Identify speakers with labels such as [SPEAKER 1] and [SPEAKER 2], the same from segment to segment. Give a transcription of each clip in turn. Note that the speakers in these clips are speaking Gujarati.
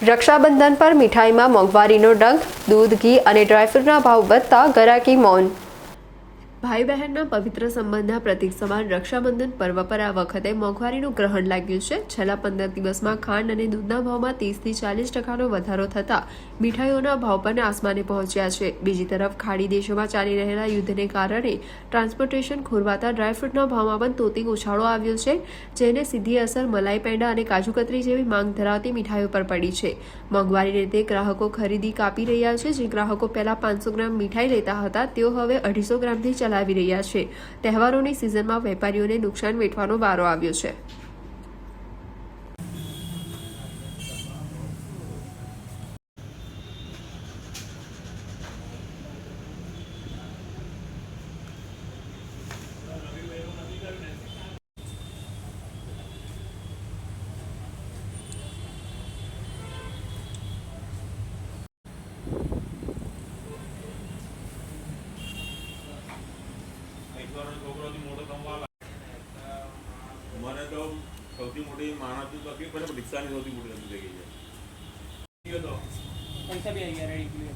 [SPEAKER 1] રક્ષાબંધન પર મીઠાઈમાં મોંઘવારીનો ડંખ, દૂધ, ઘી અને ડ્રાયફ્રૂટના ભાવ વધતા ગરાકી મૌન। ભાઈ બહેનના પવિત્ર સંબંધના પ્રતીક સમાન રક્ષાબંધન પર્વ પર આ વખતે મોંઘવારીનું ગ્રહણ લાગ્યું છે। છેલ્લા 15 દિવસમાં ખાંડ અને દૂધના ભાવમાં 30 થી 40% વધારો થતા મીઠાઈઓના ભાવ પણ આસમાને પહોંચ્યા છે। બીજી તરફ ખાડી દેશોમાં ચાલી રહેલા યુદ્ધને કારણે ટ્રાન્સપોર્ટેશન ખોરવાતા ડ્રાયફ્રૂટના ભાવમાં પણ તોતિંગ ઉછાળો આવ્યો છે, જેને સીધી અસર મલાઈ પેંડા અને કાજુ કતરી જેવી માંગ ધરાવતી મીઠાઈઓ પર પડી છે। મોંઘવારીને લીધે ગ્રાહકો ખરીદી કાપી રહ્યા છે। જે ગ્રાહકો પહેલા 500 ગ્રામ મીઠાઈ લેતા હતા, તેઓ હવે 250 ગ્રામથી ચલાવી રહ્યા છે। તહેવારોની સિઝનમાં વેપારીઓને નુકસાન વેઠવાનો વારો આવ્યો છે।
[SPEAKER 2] મને તો સૌથી મોટી માણસની તકલીફ પડે, રિક્ષાની સૌથી મોટી તકલીફ થઈ ગઈ છે।
[SPEAKER 3] પૈસા બી આવી ગયા રેડી।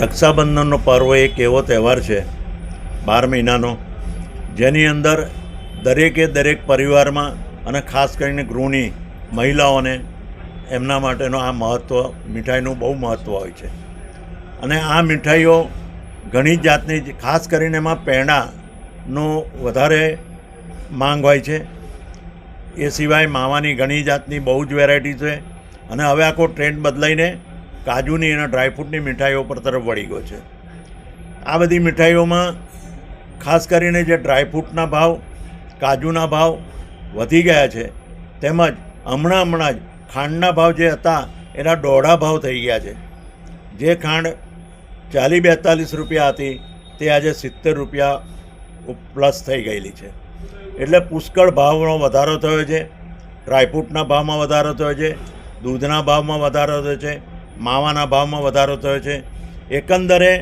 [SPEAKER 4] રક્ષાબંધનનો પર્વ એક એવો તહેવાર છે 12 મહિનાનો, જેની અંદર દરેક પરિવારમાં અને ખાસ કરીને ગૃહિણી મહિલાઓને એમના માટેનો આ મહત્ત્વ, મીઠાઈનું બહુ મહત્ત્વ હોય છે। અને આ મીઠાઈઓ ઘણી જાતની, ખાસ કરીને એમાં પેંડાનો વધારે માંગ હોય છે। એ સિવાય માવાની ઘણી જાતની બહુ જ વેરાયટી છે। અને હવે આખો ટ્રેન્ડ બદલાઈને કાજુની અને ડ્રાયફ્રૂટની મીઠાઈઓ પર તરફ વળી ગયો છે। આ બધી મીઠાઈઓમાં ખાસ કરીને જે ડ્રાયફ્રૂટના ભાવ, કાજુના ભાવ વધી ગયા છે, તેમજ હમણાં જ ખાંડના ભાવ જે હતા એના દોઢા ભાવ થઈ ગયા છે। જે ખાંડ 40-42 રૂપિયા હતી તે આજે 70 રૂપિયા પ્લસ થઈ ગયેલી છે। એટલે પુષ્કળ ભાવનો વધારો થયો છે। ડ્રાયફ્રૂટના ભાવમાં વધારો થયો છે, દૂધના ભાવમાં વધારો થયો છે, માવાના ભાવમાં વધારો થયો છે। એકંદરે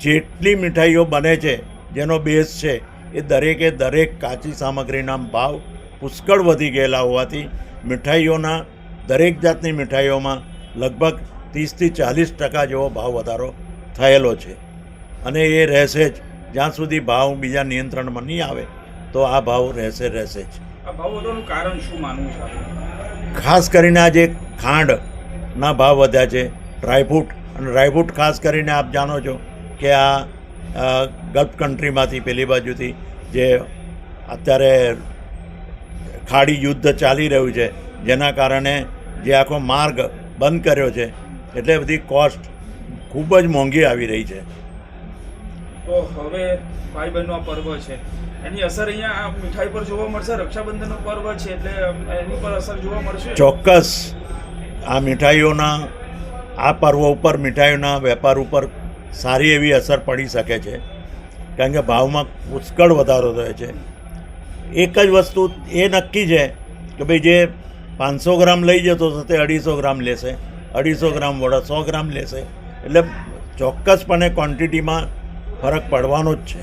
[SPEAKER 4] જેટલી મીઠાઈઓ બને છે, જેનો બેઝ છે, એ દરેક કાચી સામગ્રીના ભાવ પુષ્કળ વધી ગયેલા હોવાથી મીઠાઈઓના દરેક જાતની મીઠાઈઓમાં લગભગ 30 થી 40% જેવો ભાવ વધારો થયેલો છે। અને એ રહેશે જ જ્યાં સુધી ભાવ બીજા નિયંત્રણમાં નહીં આવે, તો આ ભાવ રહેશે જ।
[SPEAKER 3] આ ભાવ વધવાનું કારણ શું માનવું છે?
[SPEAKER 4] ખાસ કરીને આ જે ખાંડના ભાવ વધ્યા છે, ડ્રાયફ્રૂટ ખાસ કરીને આપ જાણો છો કે આ ગલ્ફ કન્ટ્રીમાંથી, પેલી બાજુથી જે અત્યારે ખાડી યુદ્ધ ચાલી રહ્યું છે, જેના કારણે જે આખો માર્ગ બંધ કર્યો છે, એટલે બધી કોસ્ટ ખૂબ જ મોંઘી આવી રહી છે।
[SPEAKER 3] તો હવે ભાઈ બહેનનો આ પર્વ છે, એની અસર અહીંયા આ મીઠાઈ પર જોવા મળશે? રક્ષાબંધનનો પર્વ છે એટલે એની પર અસર જોવા મળશે?
[SPEAKER 4] ચોક્કસ આ મીઠાઈઓના, આ પર્વ ઉપર મીઠાઈઓના વેપાર ઉપર સારી એવી અસર પડી શકે છે, કારણ કે ભાવમાં પુષ્કળ વધારો થયો છે। એક જ વસ્તુ એ નક્કી છે કે ભાઈ જે 500 ગ્રામ લઈ જતો હતો તે 250 ગ્રામ લેશે, 250 ગ્રામ વડે 100 ગ્રામ લેશે। એટલે ચોક્કસપણે ક્વોન્ટિટીમાં ફરક પડવાનો જ છે।